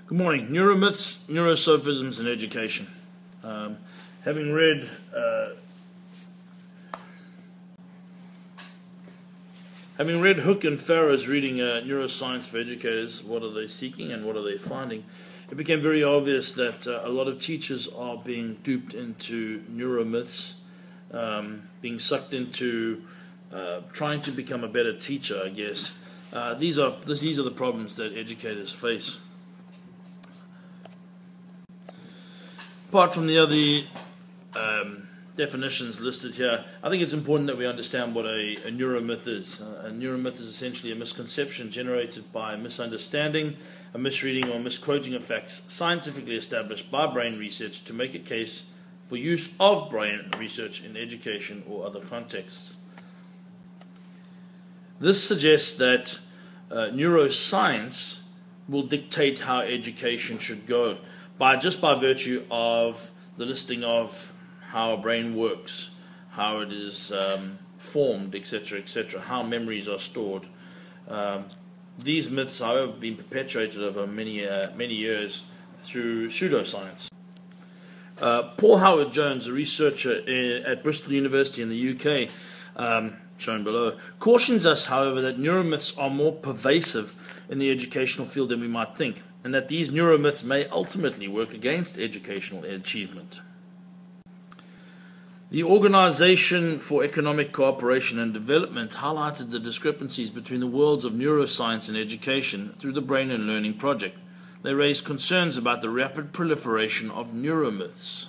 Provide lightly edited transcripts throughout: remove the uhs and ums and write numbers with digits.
Good morning. Neuromyths, Neurosophisms, and Education. Having read Hook and Farrer's reading Neuroscience for Educators, What Are They Seeking and What Are They Finding, it became very obvious that a lot of teachers are being duped into neuromyths, being sucked into trying to become a better teacher, I guess. These are the problems that educators face. Apart from the other definitions listed here, I think it's important that we understand what a neuromyth is. A neuromyth is essentially a misconception generated by a misunderstanding, a misreading, or misquoting of facts scientifically established by brain research to make a case for use of brain research in education or other contexts. This suggests that neuroscience will dictate how education should go, just by virtue of the listing of how a brain works, how it is formed, etc., etc., how memories are stored. These myths, however, have been perpetuated over many years through pseudoscience. Paul Howard-Jones, a researcher at Bristol University in the UK, shown below, cautions us, however, that neuromyths are more pervasive in the educational field than we might think, and that these neuromyths may ultimately work against educational achievement. The Organization for Economic Cooperation and Development highlighted the discrepancies between the worlds of neuroscience and education through the Brain and Learning Project. They raised concerns about the rapid proliferation of neuromyths.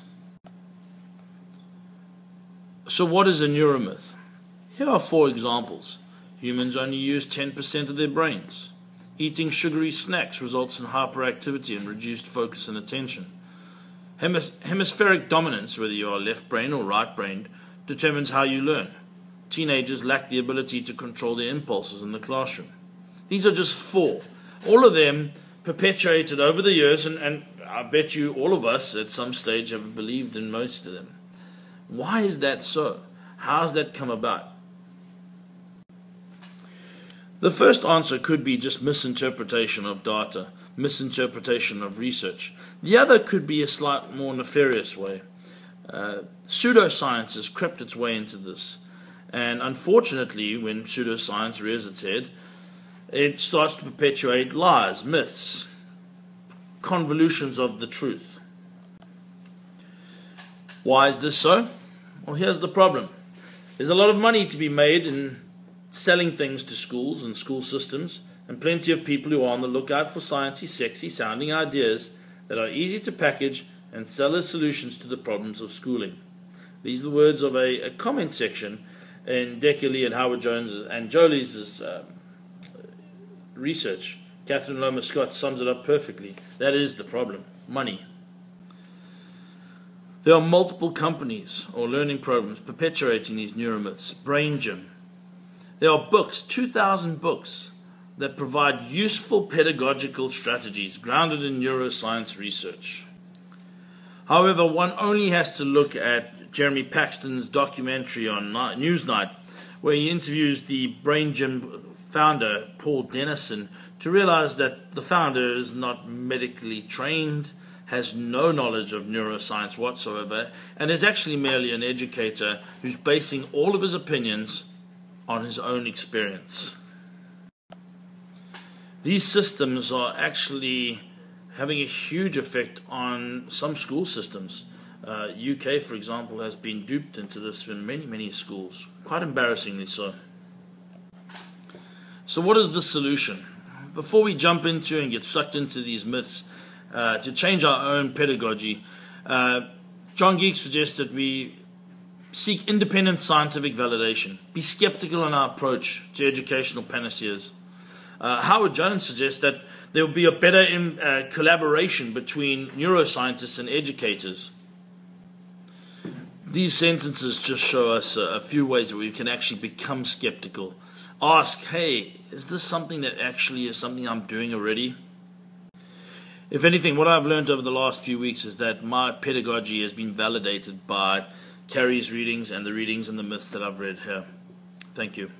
So what is a neuromyth? Here are 4 examples. Humans only use 10% of their brains. Eating sugary snacks results in hyperactivity and reduced focus and attention. Hemispheric dominance, whether you are left-brained or right-brained, determines how you learn. Teenagers lack the ability to control their impulses in the classroom. These are just 4. All of them perpetuated over the years, and I bet you all of us at some stage have believed in most of them. Why is that so? How has that come about? The first answer could be just misinterpretation of data, misinterpretation of research. The other could be a slight more nefarious way. Pseudoscience has crept its way into this. And unfortunately, when pseudoscience rears its head, it starts to perpetuate lies, myths, convolutions of the truth. Why is this so? Well, here's the problem. There's a lot of money to be made in selling things to schools and school systems, and plenty of people who are on the lookout for sciencey, sexy sounding ideas that are easy to package and sell as solutions to the problems of schooling. These are the words of a comment section in Deckerley and Howard-Jones and Jolie's research. Catherine Loma-Scott sums it up perfectly. That is the problem: money. There are multiple companies or learning programs perpetuating these neuromyths. Brain Gym. There are books, 2,000 books, that provide useful pedagogical strategies grounded in neuroscience research. However, one only has to look at Jeremy Paxton's documentary on Newsnight, where he interviews the Brain Gym founder, Paul Dennison, to realize that the founder is not medically trained, has no knowledge of neuroscience whatsoever, and is actually merely an educator who's basing all of his opinions on his own experience. These systems are actually having a huge effect on some school systems. UK, for example, has been duped into this in many schools, quite embarrassingly so. So what is the solution? Before we jump into and get sucked into these myths, to change our own pedagogy, John Geek suggests that we seek independent scientific validation. Be skeptical in our approach to educational panaceas. Howard-Jones suggests that there will be a better collaboration between neuroscientists and educators. These sentences just show us a few ways that we can actually become skeptical. Ask, hey, is this something that actually is something I'm doing already? If anything, what I've learned over the last few weeks is that my pedagogy has been validated by Carrie's readings and the readings and the myths that I've read here. Thank you.